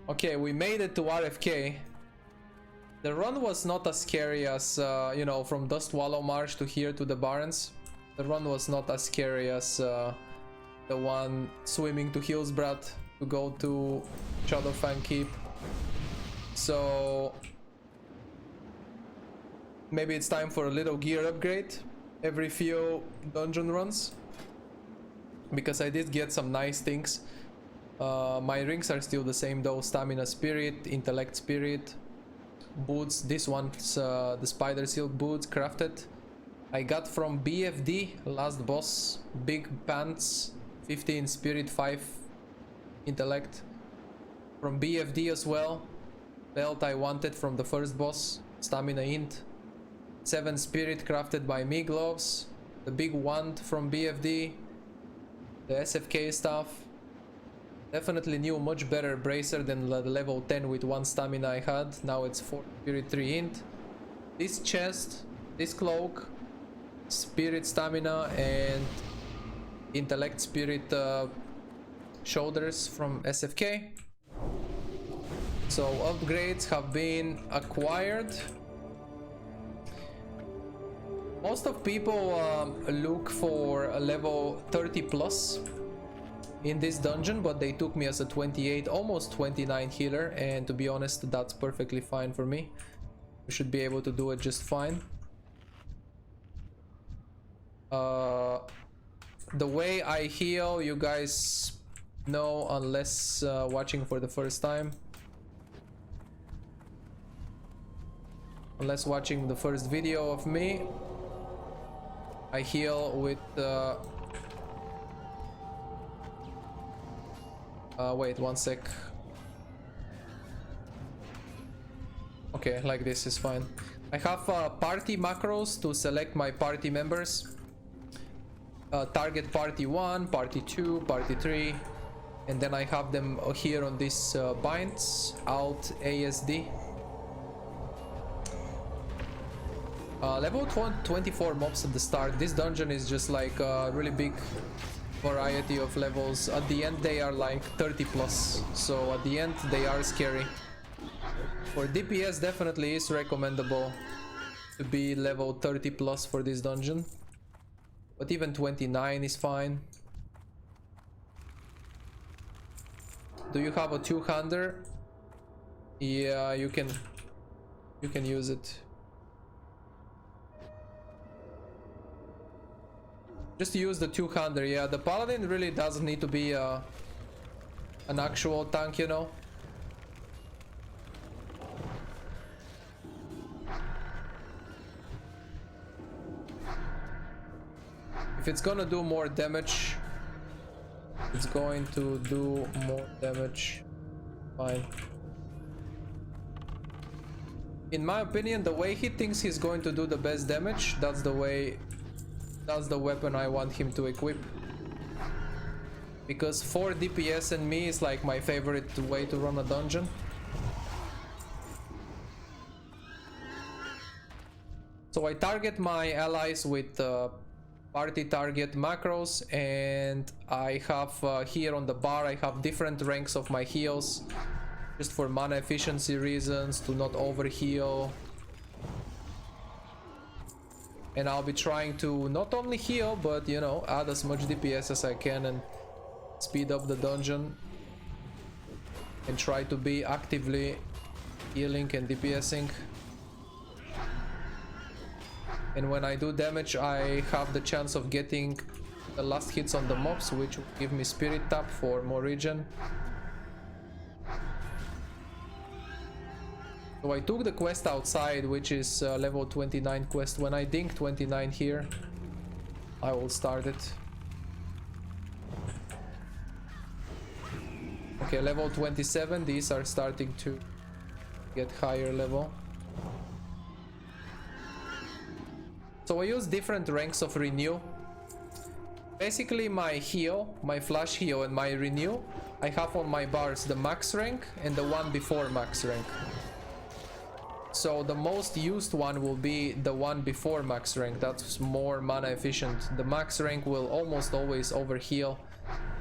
Okay, we made it to RFK. The run was not as scary as, you know, from Dust Wallow Marsh to here to the Barrens. The run was not as scary as the one swimming to Hillsbrad to go to Shadowfang Keep. So maybe it's time for a little gear upgrade every few dungeon runs, because I did get some nice things. My rings are still the same though: Stamina Spirit, Intellect Spirit, boots. This one's the Spider Silk boots crafted. I got from BFD, last boss, big pants, 15 Spirit, 5 Intellect. From BFD as well, belt I wanted from the first boss, Stamina Int. 7 Spirit crafted by me gloves, the big wand from BFD, the SFK stuff. Definitely new, much better bracer than the level 10 with 1 stamina I had. Now it's 4 Spirit, 3 Int. This chest, this cloak, Spirit Stamina and Intellect Spirit shoulders from SFK. So upgrades have been acquired. Most of people look for a level 30 plus in this dungeon, but they took me as a 28, almost 29 healer, and to be honest, that's perfectly fine for me. We should be able to do it just fine. The way I heal, you guys know, unless watching for the first time. Unless watching the first video of me, I heal with wait one sec. Okay, like this is fine. I have party macros to select my party members. Target party 1, party 2, party 3, and then I have them here on this binds, alt ASD. Level 24 mobs at the start. This dungeon is just like a really big variety of levels. At the end they are like 30 plus, so at the end they are scary. For DPS definitely is recommendable to be level 30 plus for this dungeon, but even 29 is fine. Do you have a 200? Yeah, you can use it. Just use the 200. Yeah, the paladin really doesn't need to be an actual tank, you know. If it's gonna do more damage, it's going to do more damage. Fine. In my opinion, the way he thinks he's going to do the best damage, that's the way, that's the weapon I want him to equip. Because 4 DPS and me is like my favorite way to run a dungeon. So I target my allies with party target macros, and I have here on the bar I have different ranks of my heals, just for mana efficiency reasons, to not overheal. And I'll be trying to not only heal, but you know, add as much DPS as I can and speed up the dungeon, and try to be actively healing and DPSing. And when I do damage, I have the chance of getting the last hits on the mobs, which will give me spirit tap for more regen. So I took the quest outside, which is level 29 quest. When I ding 29 here, I will start it. Okay, level 27, these are starting to get higher level. So I use different ranks of renew. Basically my heal, my flash heal and my renew, I have on my bars the max rank and the one before max rank. So the most used one will be the one before max rank. That's more mana efficient. The max rank will almost always overheal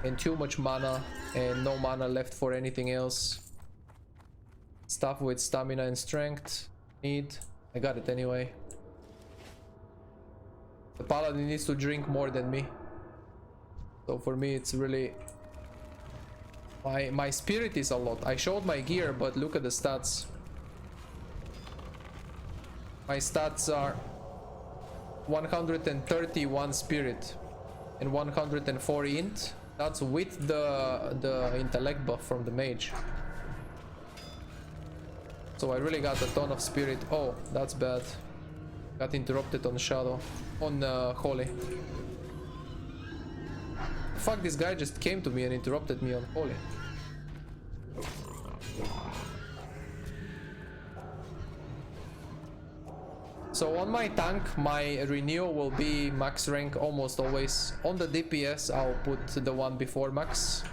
and too much mana and no mana left for anything else. Stuff with stamina and strength. Need. I got it anyway. The paladin needs to drink more than me. So for me it's really... My spirit is a lot. I showed my gear, but look at the stats. My stats are 131 spirit and 104 int. That's with the intellect buff from the mage. So I really got a ton of spirit. Oh, that's bad. Got interrupted on shadow. On holy. Fuck, this guy just came to me and interrupted me on holy. So on my tank, my renewal will be max rank almost always. On the DPS, I'll put the one before max.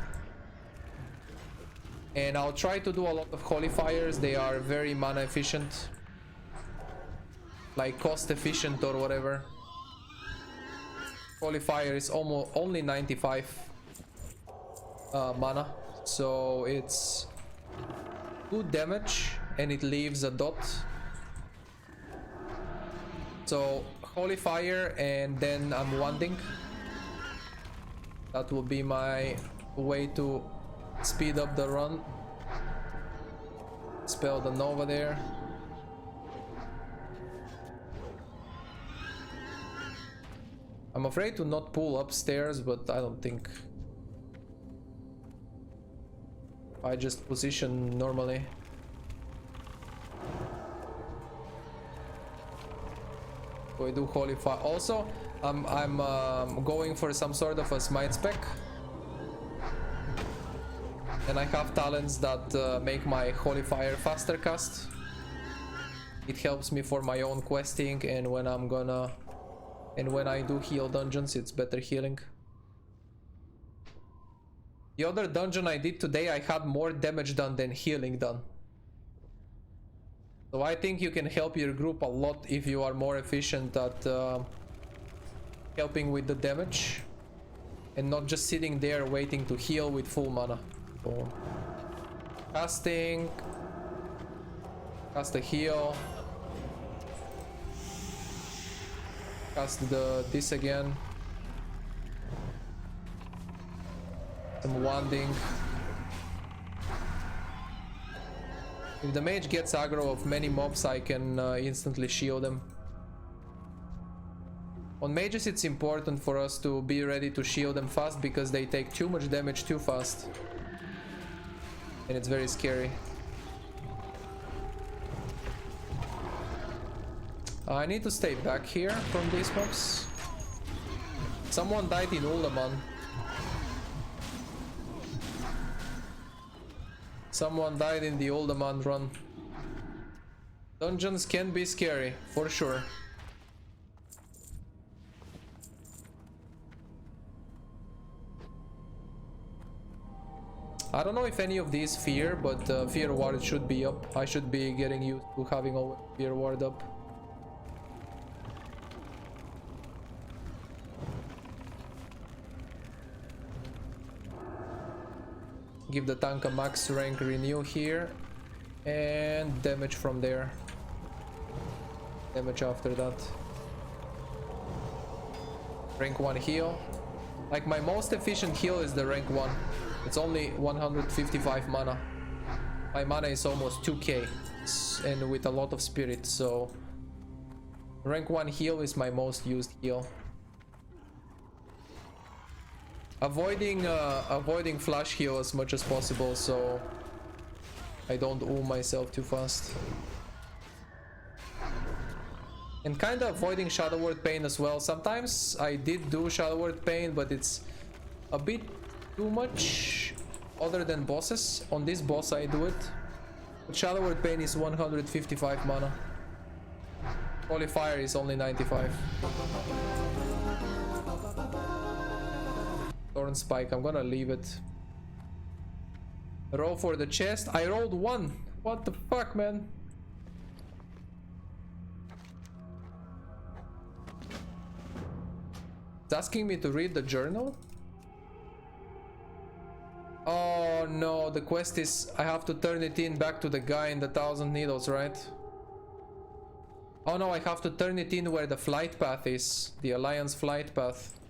And I'll try to do a lot of holy fires. They are very mana efficient. Like cost efficient or whatever. Holy fire is almost only 95 mana. So it's good damage and it leaves a dot. So holy fire and then I'm wanding. That will be my way to speed up the run. Spell the Nova there. I'm afraid to not pull upstairs, but I don't think. I just position normally. We do holy fire. Also, I'm going for some sort of a smite spec. And I have talents that make my holy fire faster cast. It helps me for my own questing, and when when I do heal dungeons, it's better healing. The other dungeon I did today, I had more damage done than healing done. So I think you can help your group a lot if you are more efficient at helping with the damage and not just sitting there waiting to heal with full mana. So, casting, cast a heal, cast this again, some wanding. If the mage gets aggro of many mobs, I can instantly shield them. On mages it's important for us to be ready to shield them fast because they take too much damage too fast. And it's very scary. I need to stay back here from these mobs. Someone died in Uldaman. Someone died in the Uldaman run. Dungeons can be scary, for sure. I don't know if any of these fear, but fear ward should be up. I should be getting used to having all fear ward up. Give the tank a max rank renew here and damage from there. Damage after that. Rank 1 heal. Like my most efficient heal is the rank 1. It's only 155 mana. My mana is almost 2k and with a lot of spirit, so rank 1 heal is my most used heal. Avoiding flash heal as much as possible so I don't ult myself too fast. And kinda avoiding Shadow Word Pain as well. Sometimes I did do Shadow Word Pain, but it's a bit too much other than bosses. On this boss I do it. But Shadow Word Pain is 155 mana. Holy Fire is only 95. Thorn Spike, I'm gonna leave it. Roll for the chest. I rolled 1. What the fuck, man? It's asking me to read the journal? Oh no, the quest is I have to turn it in back to the guy in the 1,000 needles, right? Oh no, I have to turn it in where the flight path is. The Alliance flight path.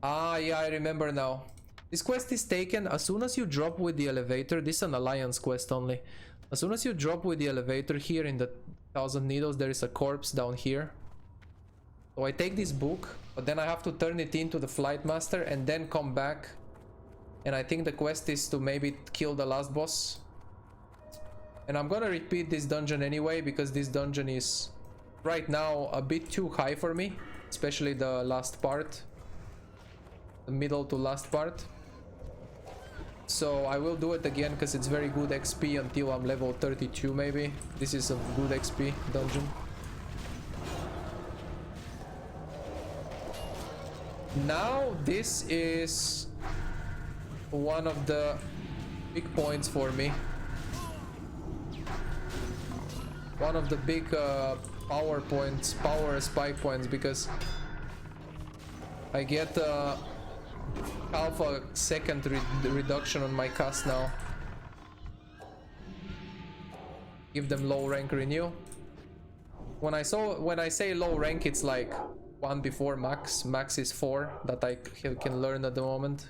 Ah, yeah, I remember now. This quest is taken as soon as you drop with the elevator. This is an Alliance quest only. As soon as you drop with the elevator here in the 1,000 needles, there is a corpse down here. So I take this book, but then I have to turn it into the flight master and then come back. And I think the quest is to maybe kill the last boss. And I'm gonna repeat this dungeon anyway, because this dungeon is right now a bit too high for me, especially the last part, the middle to last part. So I will do it again because it's very good XP until I'm level 32 maybe. This is a good XP dungeon. Now this is one of the big points for me. One of the big power points, power spike points, because I get half a second reduction on my cast now. Give them low rank renew. When I say low rank, it's like 1 before max. Max is 4 that I can learn at the moment.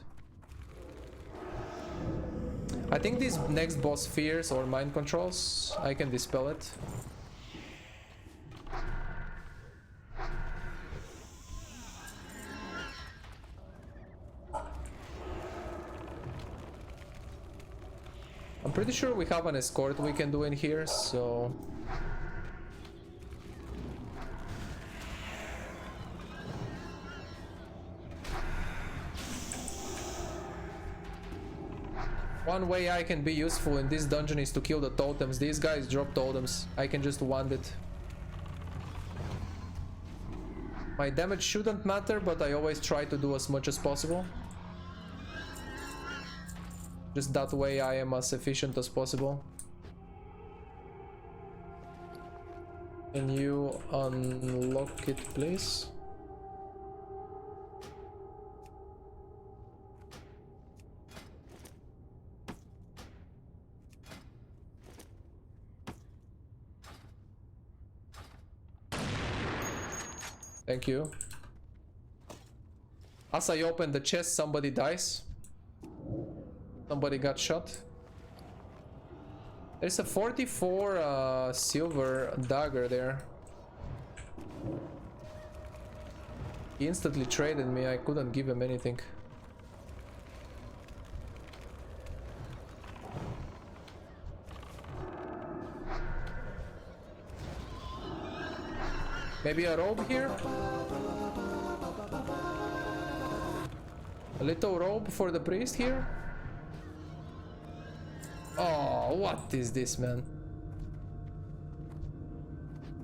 I think this next boss fears or mind controls. I can dispel it. I'm pretty sure we have an escort we can do in here, so... One way I can be useful in this dungeon is to kill the totems. These guys drop totems. I can just wand it. My damage shouldn't matter, but I always try to do as much as possible. Just that way I am as efficient as possible. Can you unlock it, please? Thank you. As I open the chest, somebody dies. Somebody got shot. There's a 44 silver dagger there. He instantly traded me. I couldn't give him anything. Maybe a robe here? A little robe for the priest here? Oh, what is this, man?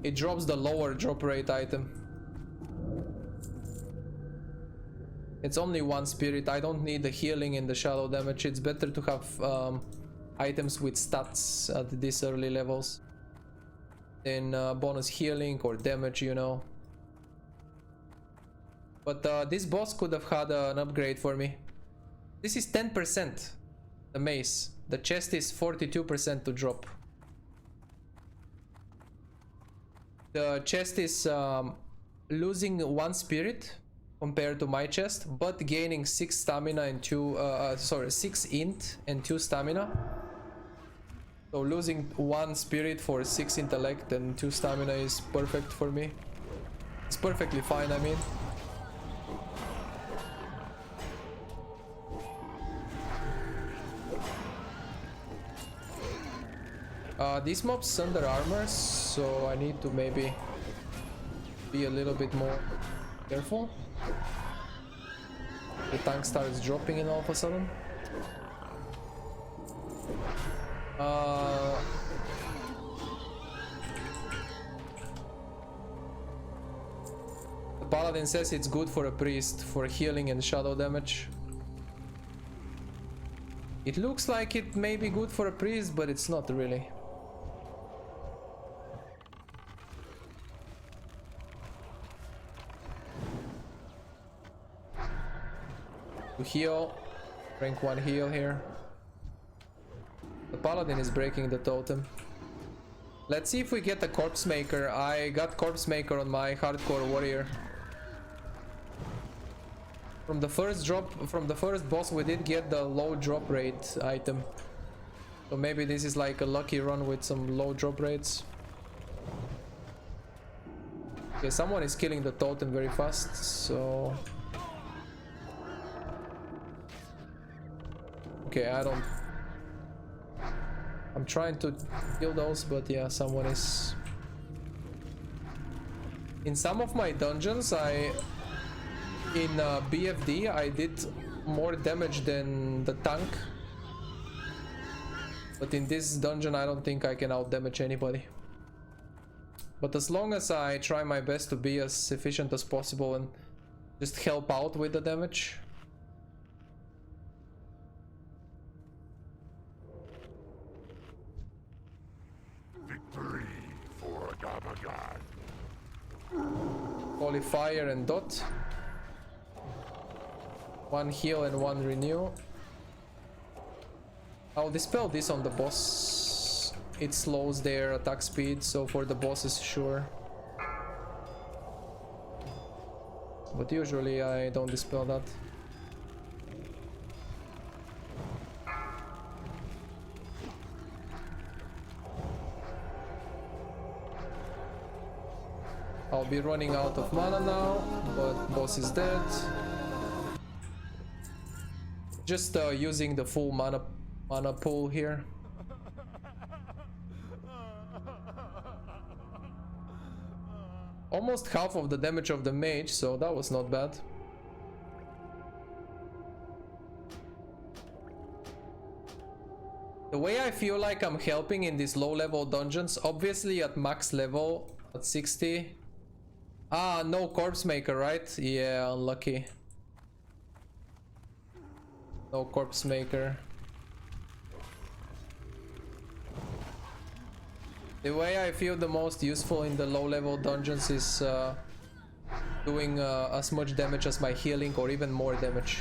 It drops the lower drop rate item. It's only 1 spirit. I don't need the healing and the shadow damage. It's better to have items with stats at these early levels. Then bonus healing or damage, you know. But this boss could have had an upgrade for me. This is 10%. The mace. The chest is 42% to drop. The chest is losing 1 spirit compared to my chest, but gaining 6 stamina and 6 int and 2 stamina. So losing 1 spirit for 6 intellect and 2 stamina is perfect for me. It's perfectly fine, I mean. These mobs under armor, so I need to maybe be a little bit more careful. The tank starts dropping in all of a sudden. The paladin says it's good for a priest for healing and shadow damage. It looks like it may be good for a priest, but it's not really. To heal, rank 1 heal here. The paladin is breaking the totem. Let's see if we get a corpse maker. I got corpse maker on my hardcore warrior. From the first boss we did get the low drop rate item. So maybe this is like a lucky run with some low drop rates. Okay, someone is killing the totem very fast, so... Okay, I'm trying to kill those, but yeah, someone is... In some of my dungeons, in BFD, I did more damage than the tank. But in this dungeon, I don't think I can out-damage anybody. But as long as I try my best to be as efficient as possible and just help out with the damage. Victory for Gabagad. Holy Fire and Dot. One heal and one renew. I'll dispel this on the boss. It slows their attack speed, so for the bosses, sure. But usually I don't dispel that. I'll be running out of mana now, but boss is dead. Just using the full mana pool here. Almost half of the damage of the mage, so that was not bad. The way I feel like I'm helping in these low level dungeons, obviously at max level, at 60. Ah, no corpse maker, right? Yeah, unlucky. No corpse maker. The way I feel the most useful in the low level dungeons is doing as much damage as my healing or even more damage.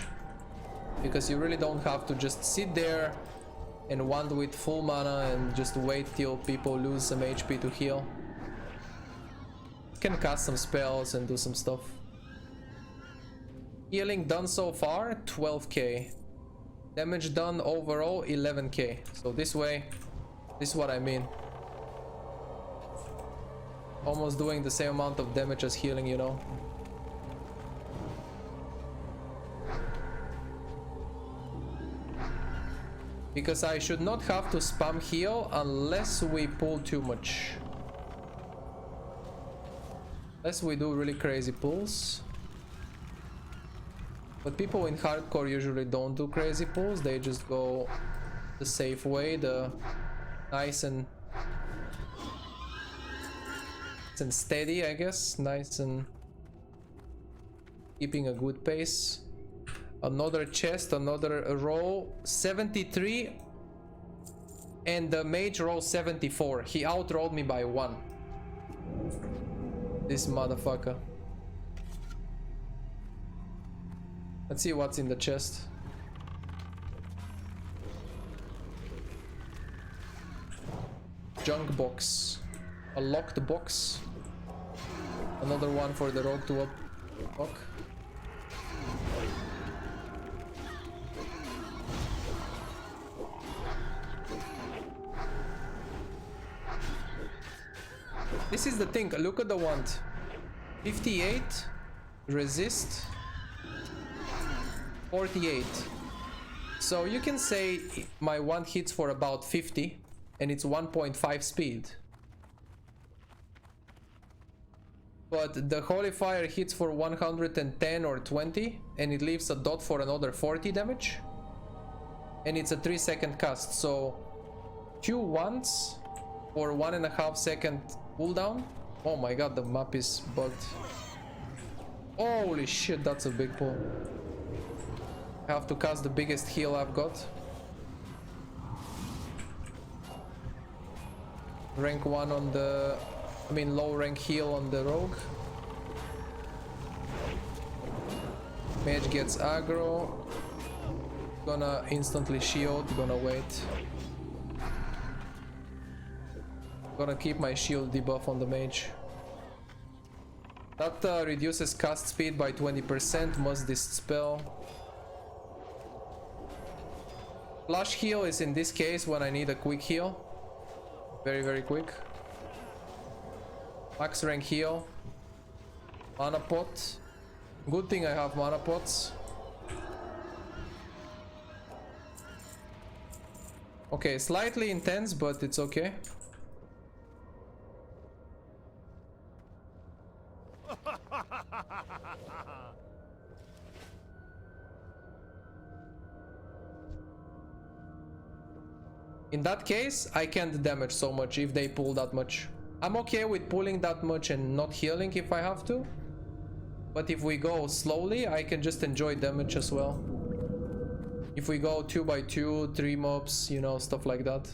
Because you really don't have to just sit there and wand with full mana and just wait till people lose some HP to heal. You can cast some spells and do some stuff. Healing done so far, 12k. Damage done overall, 11k. So this way, this is what I mean. Almost doing the same amount of damage as healing, you know. Because I should not have to spam heal unless we pull too much. Unless we do really crazy pulls. But people in hardcore usually don't do crazy pulls, they just go the safe way, the nice and steady, I guess. Nice and keeping a good pace. Another chest, another roll. 73 and the mage roll 74. He outrolled me by 1. This motherfucker. Let's see what's in the chest. Junk box. A locked box. Another one for the rogue to unlock. This is the thing, look at the wand. 58, resist, 48. So you can say my wand hits for about 50 and it's 1.5 speed. But the Holy Fire hits for 110 or 20 and it leaves a dot for another 40 damage. And it's a 3-second cast, so 2 wands for 1.5 second cooldown. Oh my god, the map is bugged. Holy shit, that's a big pull. I have to cast the biggest heal I've got. Rank 1 on the... low rank heal on the rogue. Mage gets aggro. Gonna instantly shield, gonna wait. Gonna keep my shield debuff on the mage. That reduces cast speed by 20%, must dispel. Flash heal is in this case when I need a quick heal. Very, very quick. Max rank heal. Mana pot. Good thing I have mana pots. Okay, slightly intense, but it's okay. In that case, I can't damage so much if they pull that much. I'm okay with pulling that much and not healing if I have to. But if we go slowly, I can just enjoy damage as well. If we go 2 by 2, 3 mobs, you know, stuff like that.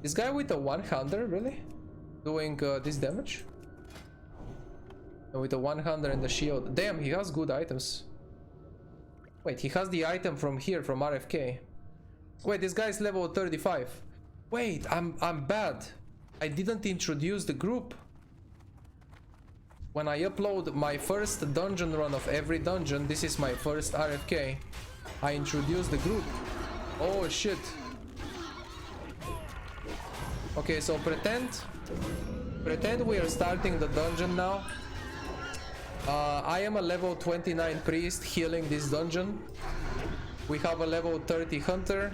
This guy with a one-hander, really? Doing this damage? And with a one-hander and the shield. Damn, he has good items. Wait, he has the item from here, from RFK. Wait, this guy's level 35. Wait, I'm bad. I didn't introduce the group. When I upload my first dungeon run of every dungeon, this is my first RFK, I introduce the group. Oh shit. Okay, so pretend we are starting the dungeon now. I am a level 29 priest healing this dungeon. We have a level 30 hunter,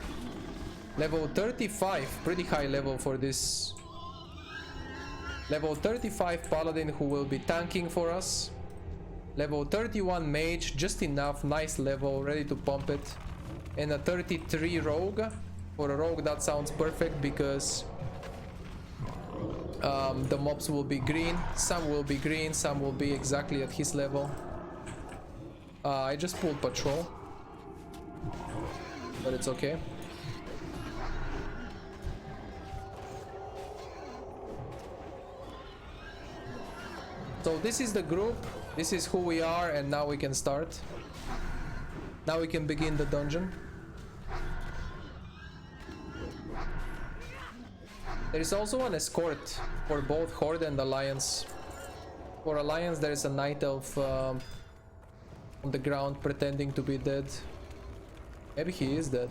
level 35, pretty high level for this. Level 35 paladin who will be tanking for us. Level 31 mage, just enough, nice level, ready to pump it. And a 33 rogue. For a rogue that sounds perfect because the mobs will be green. Some will be green, some will be exactly at his level. I just pulled patrol, but it's okay. So this is the group, this is who we are, and now we can start. Now we can begin the dungeon. There is also an escort for both Horde and Alliance. For Alliance there is a Night Elf on the ground pretending to be dead. Maybe he is dead.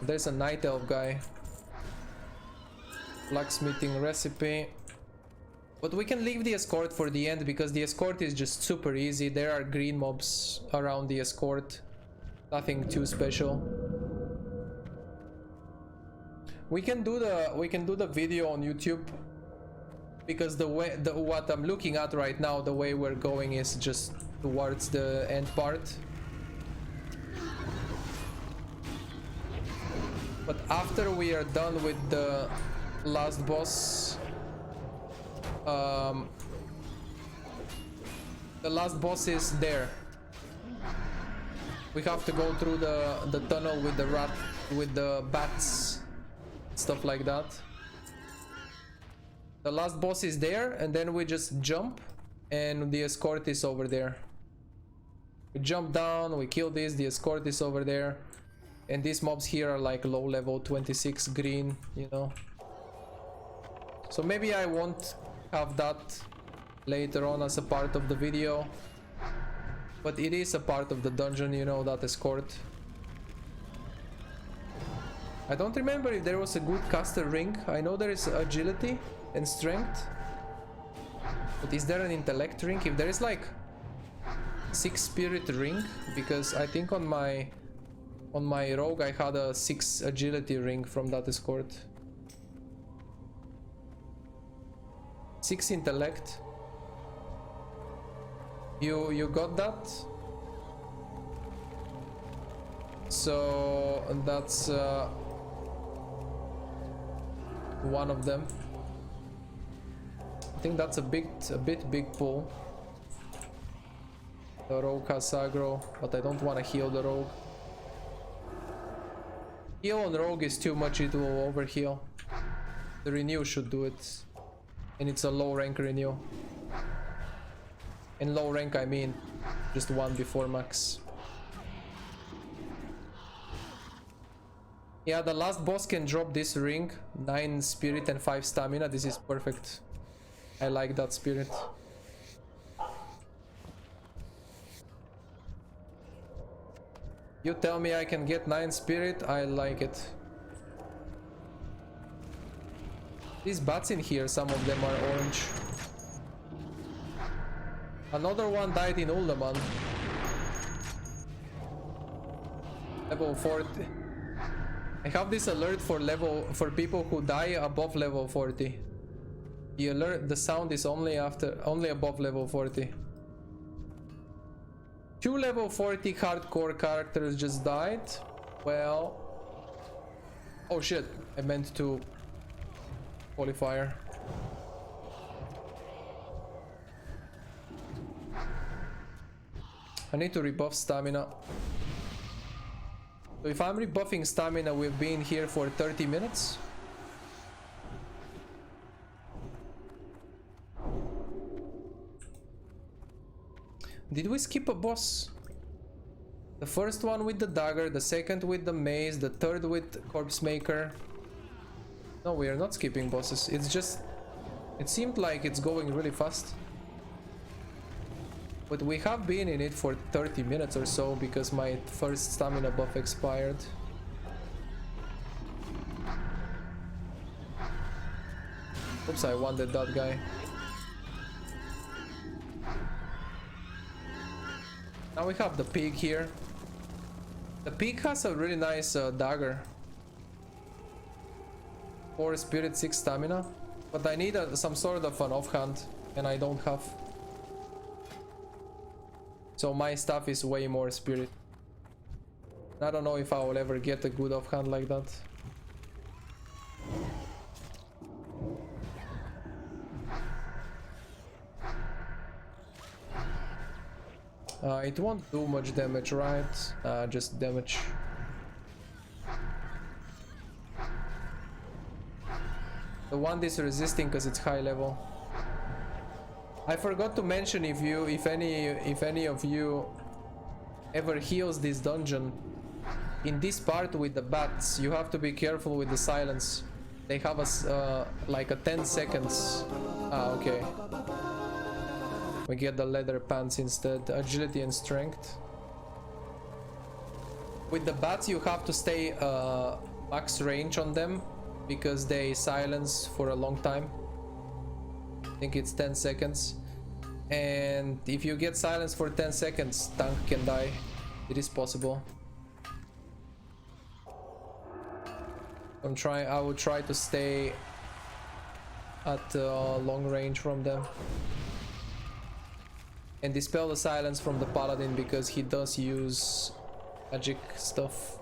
There's a Night Elf guy. Blacksmithing recipe. But we can leave the escort for the end because the escort is just super easy. There are green mobs around the escort. Nothing too special. We can do the video on YouTube because what I'm looking at right now, the way we're going is just towards the end part. But after we are done with the last boss, the last boss is there. We have to go through the tunnel with the rat, with the bats, stuff like that. The last boss is there, and then we just jump, and the escort is over there. We jump down, we kill this, the escort is over there, and these mobs here are like low level 26 green, you know. So maybe I won't have that later on as a part of the video, but it is a part of the dungeon, you know, that escort. I don't remember if there was a good caster ring. I know there is agility and strength, but is there an intellect ring? If there is like 6 spirit ring, because I think on my rogue I had a 6 agility ring from that escort. 6 intellect. You got that? So that's one of them. I think that's a bit big pull. The rogue has aggro, but I don't want to heal the rogue. Heal on rogue is too much, it will overheal. The renew should do it. And it's a low rank renew. In low rank I mean just one before max. Yeah, the last boss can drop this ring, 9 spirit and 5 stamina. This is perfect. I like that spirit. You tell me I can get 9 spirit, I like it. These bats in here, some of them are orange. Another one died in Uldaman. Level 40. I have this alert for people who die above level 40. The alert, the sound is only above level 40. 2 level 40 hardcore characters just died. Well, oh shit, I meant to qualifier. I need to rebuff stamina. So if I'm rebuffing stamina, we've been here for 30 minutes. Did we skip a boss? The first one with the dagger, the second with the mace, the third with corpse maker. No, we are not skipping bosses. It's just... it seemed like it's going really fast. But we have been in it for 30 minutes or so because my first stamina buff expired. Oops, I wanted that guy. Now we have the pig here. The pig has a really nice dagger. 4 spirit, 6 stamina. But I need some sort of an offhand, and I don't have. So my stuff is way more spirit. I don't know if I will ever get a good offhand like that. It won't do much damage, right? Just damage. The one is resisting because it's high level. I forgot to mention if any of you ever heals this dungeon, in this part with the bats, you have to be careful with the silence. They have a like a 10 seconds. Ah, okay. We get the leather pants instead. Agility and strength. With the bats, you have to stay max range on them because they silence for a long time. I think it's 10 seconds. And if you get silence for 10 seconds, tank can die. It is possible. I will try to stay at long range from them. And dispel the silence from the paladin because he does use magic stuff.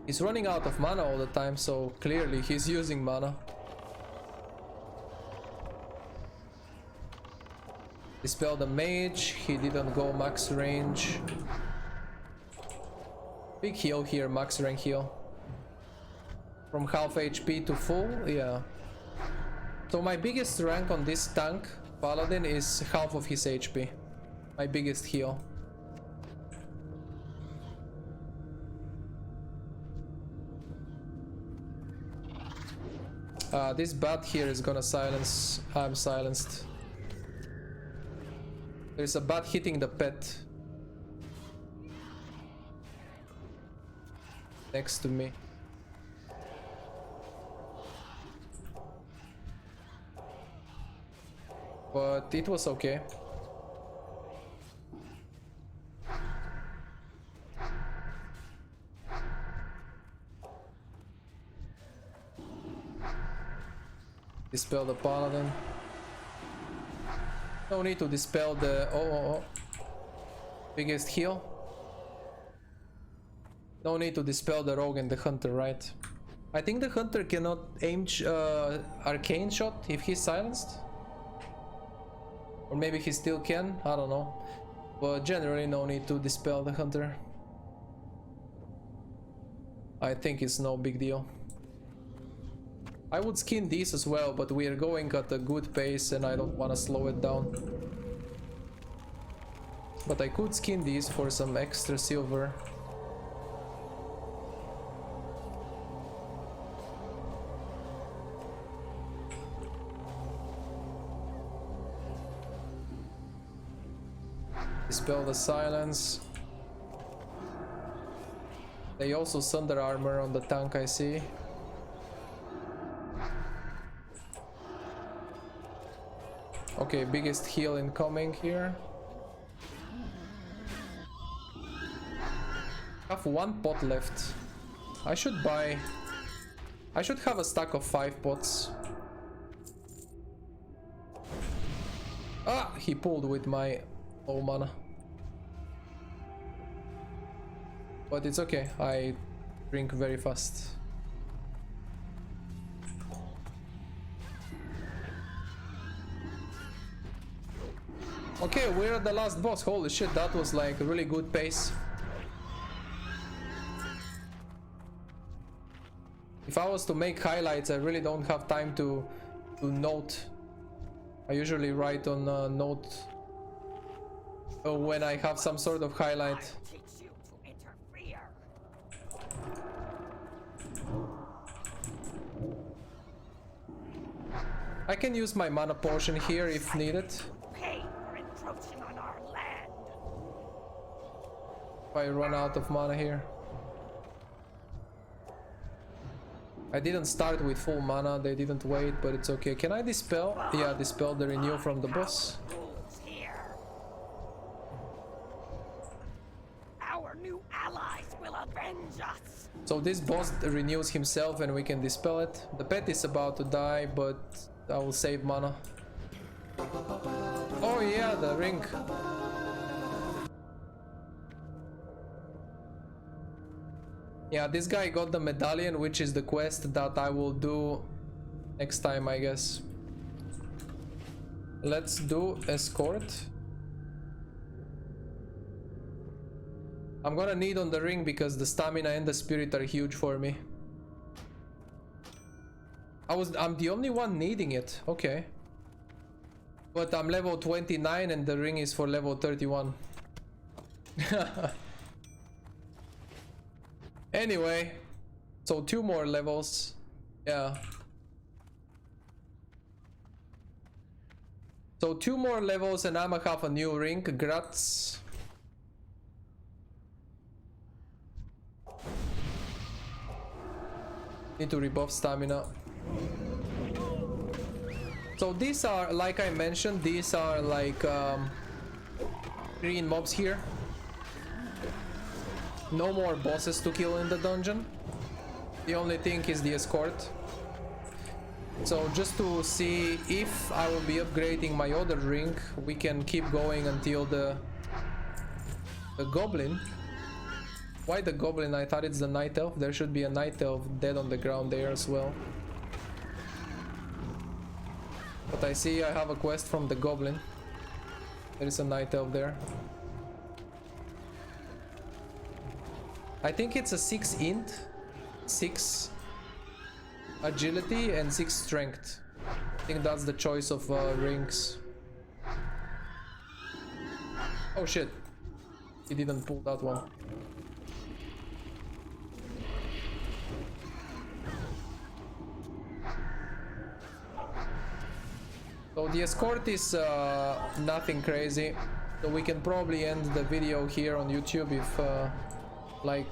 He's running out of mana all the time, so clearly he's using mana. Dispel the mage, he didn't go max range. Big heal here, max rank heal. From half HP to full, yeah. So my biggest rank on this tank, paladin, is half of his HP. My biggest heal. This bat here is gonna silence. I'm silenced. There's a bat hitting the pet. Next to me. But it was okay. Dispel the paladin. No need to dispel the biggest heal. No need to dispel the rogue and the hunter, right? I think the hunter cannot aim arcane shot if he's silenced. Or maybe he still can, I don't know. But generally no need to dispel the hunter. I think it's no big deal. I would skin these as well, but we are going at a good pace and I don't want to slow it down. But I could skin these for some extra silver. dispel the silence. They also sunder armor on the tank, I see. Okay, biggest heal incoming here. Have one pot left. I should have a stack of 5 pots. Ah, he pulled with my low mana. But it's okay, I drink very fast. Okay, we're at the last boss. Holy shit, that was like a really good pace. If I was to make highlights, I really don't have time to note. I usually write on a note when I have some sort of highlight. I can use my mana potion here if needed. If I run out of mana here. I didn't start with full mana, they didn't wait, but it's okay. Can I dispel? Yeah, dispel the renew from the boss. Our new allies will avenge us. So this boss renews himself and we can dispel it. The pet is about to die, but I will save mana. Oh yeah, the ring. Yeah, this guy got the medallion, which is the quest that I will do next time, I guess. Let's do Escort. I'm gonna need on the ring because the stamina and the spirit are huge for me. I'm the only one needing it, okay. But I'm level 29 and the ring is for level 31. Anyway, so 2 more levels. Yeah. So 2 more levels and I'ma have a new ring. Grats. Need to rebuff stamina. So these are, like I mentioned, these are like green mobs here. No more bosses to kill in the dungeon. The only thing is the escort. So just to see if I will be upgrading my other ring, we can keep going until the goblin. Why the goblin? I thought it's the night elf. There should be a night elf dead on the ground there as well. But I see I have a quest from the goblin. There is a night elf there. I think it's a 6 int, 6 agility and 6 strength. I think that's the choice of rings. Oh shit, he didn't pull that one. So the escort is nothing crazy, so we can probably end the video here on YouTube if like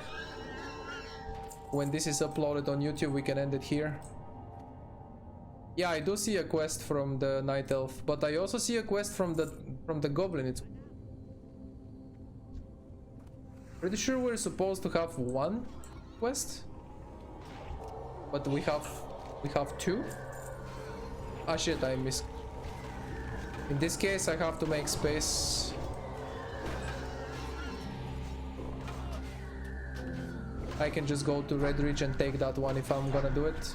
when this is uploaded on YouTube we can end it here. Yeah, I do see a quest from the night elf, but I also see a quest from the goblin. It's pretty sure we're supposed to have 1 quest, but we have 2. Ah shit, I missed. In this case I have to make space. I can just go to Red Ridge and take that one if I'm gonna do it.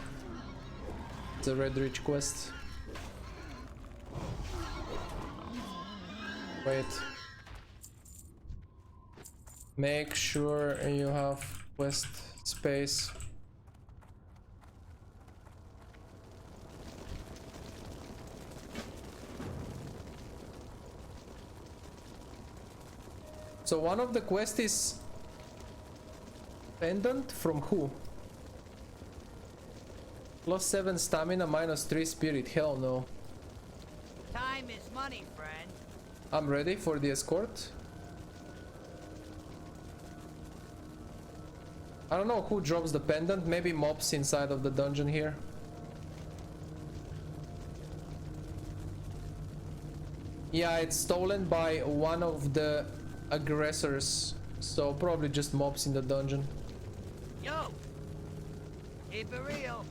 It's a Red Ridge quest. Wait. Make sure you have quest space. So one of the quests is pendant from who? +7 stamina, -3 spirit. Hell no. Time is money, friend. I'm ready for the escort. I don't know who drops the pendant, maybe mobs inside of the dungeon here. Yeah, it's stolen by one of the aggressors, so probably just mobs in the dungeon. Yo! Keep it real.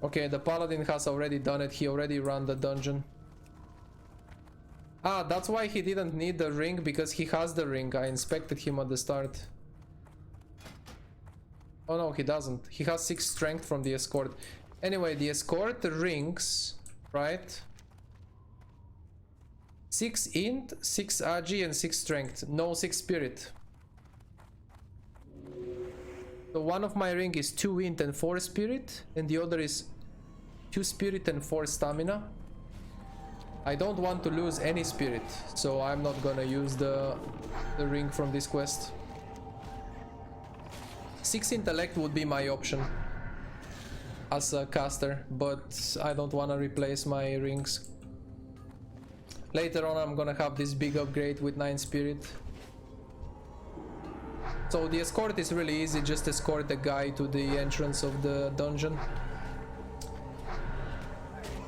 Okay, the paladin has already done it, he already ran the dungeon. Ah, that's why he didn't need the ring, because he has the ring. I inspected him at the start. Oh no, he doesn't. He has 6 strength from the escort. Anyway, the escort rings, right? 6 int, 6 agi and 6 strength. No 6 spirit. So one of my ring is 2 int and 4 spirit, and the other is 2 spirit and 4 stamina. I don't want to lose any spirit, so I'm not gonna use the ring from this quest. 6 intellect would be my option as a caster, but I don't want to replace my rings. Later on I'm gonna have this big upgrade with 9 spirit. So the escort is really easy, just escort the guy to the entrance of the dungeon.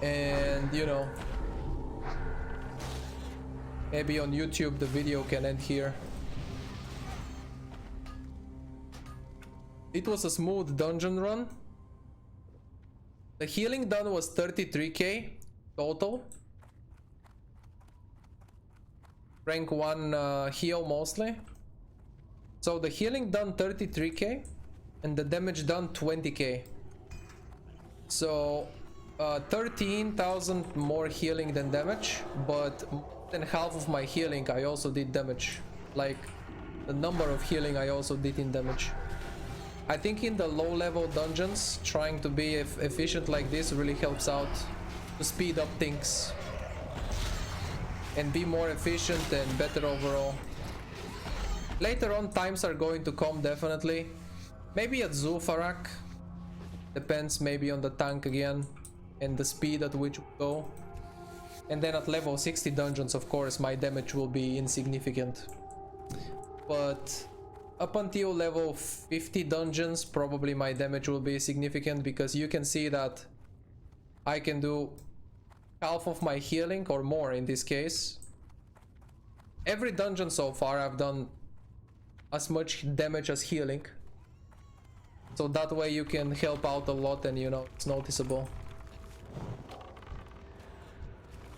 And you know, maybe on YouTube the video can end here. It was a smooth dungeon run. The healing done was 33k total. Rank 1 heal mostly. So the healing done 33k and the damage done 20k. So 13,000 more healing than damage, but more than half of my healing I also did damage. Like the number of healing I also did in damage. I think in the low level dungeons trying to be efficient like this really helps out to speed up things and be more efficient and better overall. Later on times are going to come, definitely. Maybe at Zul'Farrak. Depends maybe on the tank again and the speed at which we go. And then at level 60 dungeons, of course, my damage will be insignificant. But up until level 50 dungeons, probably my damage will be significant, because you can see that I can do half of my healing or more in this case. Every dungeon so far I've done as much damage as healing. So that way you can help out a lot and you know, it's noticeable.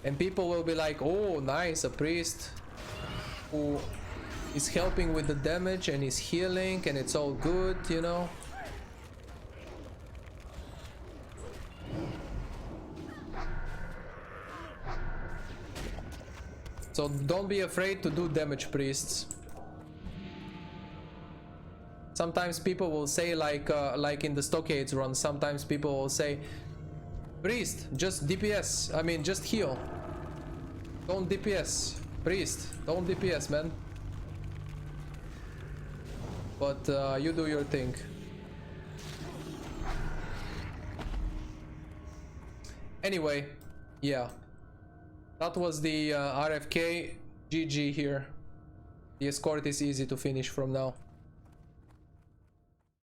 And people will be like, oh nice, a priest who is helping with the damage and is healing and it's all good, you know. So don't be afraid to do damage, priests. Sometimes people will say, like in the Stockades run, sometimes people will say, priest, just DPS, I mean just heal. Don't DPS. Priest, don't DPS, man. But you do your thing. Anyway, yeah. That was the RFK. GG here. The escort is easy to finish from now.